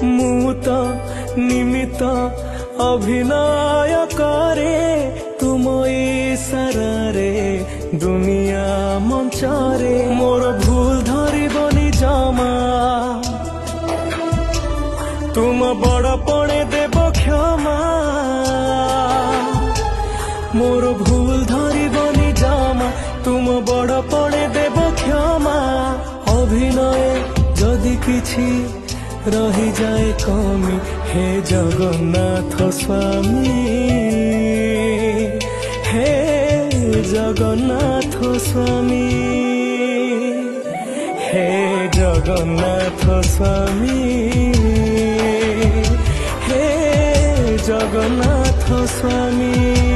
ମୁଁ ତ ନିମିତ ଅଭିନୟ କରେ ତୁମ ଇଶାରାରେ ଦୁନିଆ ମଞ୍ଚରେ। ମୋର ଭୁଲ ଧରିବନି ଜମା, ତୁମ ବଡ଼ପଣେ ଦେବ କ୍ଷମା। ମୋର ଭୁଲ ଧରିବନି ଜମା, ତୁମ ବଡ଼ପଣେ ଦେବ କ୍ଷମା। ଅଭିନୟ ଯଦି କିଛି ରହିଯାଏ କମି, हे जगन्नाथ स्वामी, हे जगन्नाथ स्वामी, हे जगन्नाथ स्वामी, हे जगन्नाथ स्वामी।